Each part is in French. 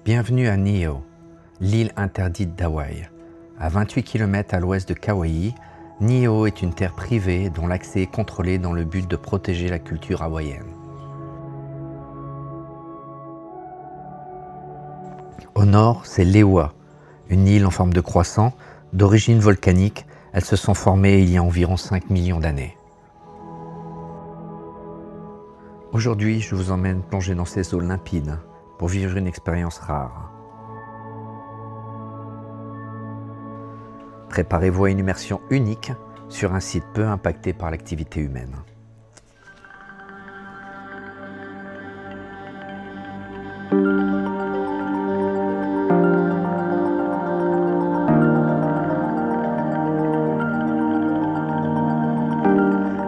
Bienvenue à Niihau, l'île interdite d'Hawaï. À 28 km à l'ouest de Kauai, Niihau est une terre privée dont l'accès est contrôlé dans le but de protéger la culture hawaïenne. Au nord, c'est Lehua, une île en forme de croissant, d'origine volcanique. Elles se sont formées il y a environ 5 millions d'années. Aujourd'hui, je vous emmène plonger dans ces eaux limpides pour vivre une expérience rare. Préparez-vous à une immersion unique sur un site peu impacté par l'activité humaine.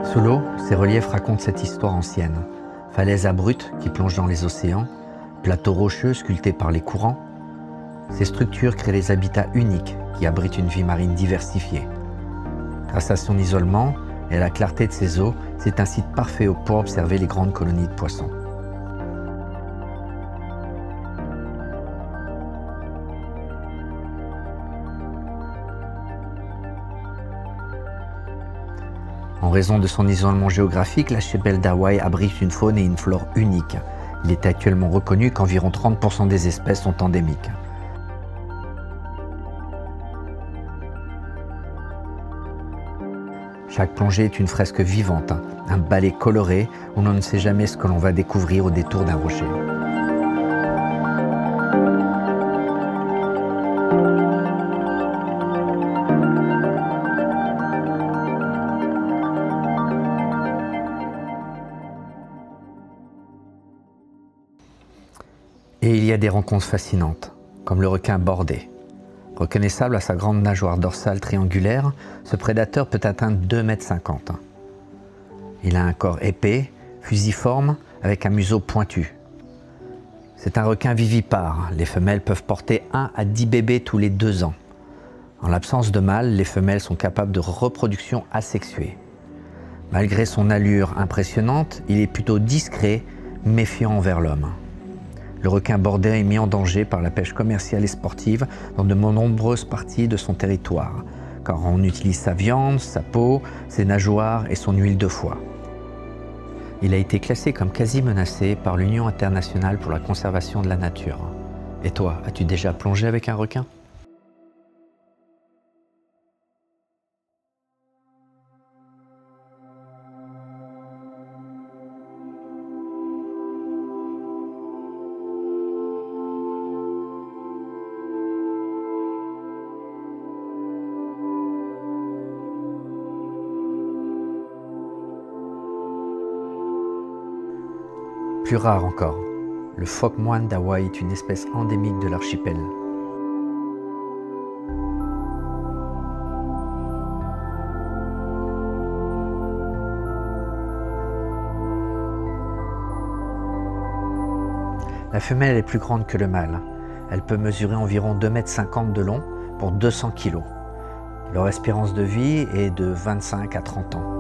Sous l'eau, ces reliefs racontent cette histoire ancienne. Falaises abruptes qui plongent dans les océans, plateaux rocheux sculptés par les courants. Ces structures créent des habitats uniques qui abritent une vie marine diversifiée. Grâce à son isolement et à la clarté de ses eaux, c'est un site parfait pour observer les grandes colonies de poissons. En raison de son isolement géographique, l'archipel d'Hawaï abrite une faune et une flore uniques. Il est actuellement reconnu qu'environ 30% des espèces sont endémiques. Chaque plongée est une fresque vivante, un ballet coloré où l'on ne sait jamais ce que l'on va découvrir au détour d'un rocher. Et il y a des rencontres fascinantes, comme le requin bordé. Reconnaissable à sa grande nageoire dorsale triangulaire, ce prédateur peut atteindre 2,50 m. Il a un corps épais, fusiforme, avec un museau pointu. C'est un requin vivipare. Les femelles peuvent porter 1 à 10 bébés tous les 2 ans. En l'absence de mâles, les femelles sont capables de reproduction asexuée. Malgré son allure impressionnante, il est plutôt discret, méfiant envers l'homme. Le requin bordé est mis en danger par la pêche commerciale et sportive dans de nombreuses parties de son territoire, car on utilise sa viande, sa peau, ses nageoires et son huile de foie. Il a été classé comme quasi menacé par l'Union internationale pour la conservation de la nature. Et toi, as-tu déjà plongé avec un requin ? Plus rare encore, le phoque moine d'Hawaï est une espèce endémique de l'archipel. La femelle est plus grande que le mâle. Elle peut mesurer environ 2,50 m de long pour 200 kg. Leur espérance de vie est de 25 à 30 ans.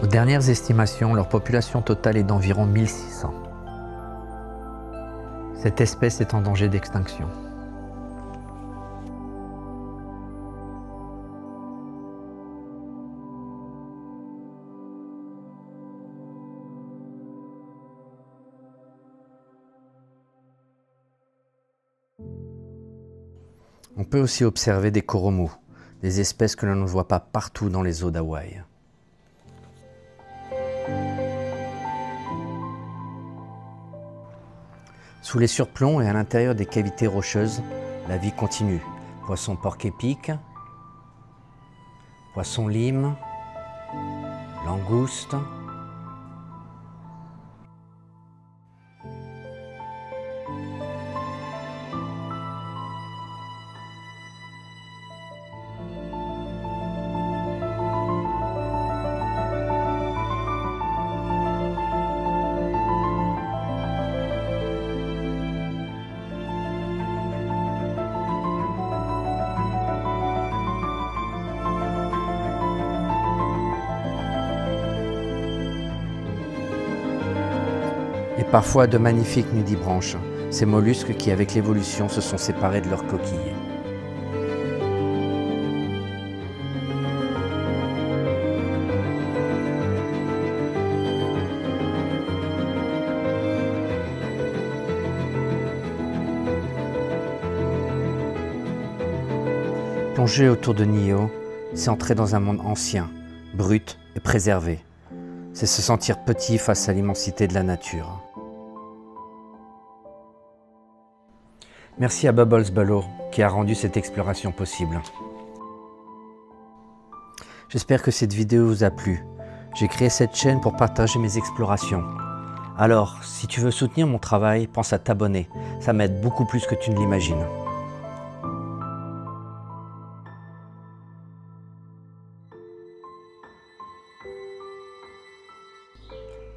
Aux dernières estimations, leur population totale est d'environ 1600. Cette espèce est en danger d'extinction. On peut aussi observer des coromos, des espèces que l'on ne voit pas partout dans les eaux d'Hawaï. Sous les surplombs et à l'intérieur des cavités rocheuses, la vie continue. Poissons porc-épic, poissons lime, langoustes. parfois de magnifiques nudibranches, ces mollusques qui, avec l'évolution, se sont séparés de leurs coquilles. Plonger autour de Nio, c'est entrer dans un monde ancien, brut et préservé. C'est se sentir petit face à l'immensité de la nature. Merci à Bubbles Bellow qui a rendu cette exploration possible. J'espère que cette vidéo vous a plu. J'ai créé cette chaîne pour partager mes explorations. Alors, si tu veux soutenir mon travail, pense à t'abonner. Ça m'aide beaucoup plus que tu ne l'imagines.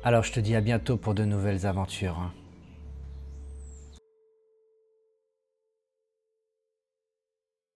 Alors je te dis à bientôt pour de nouvelles aventures.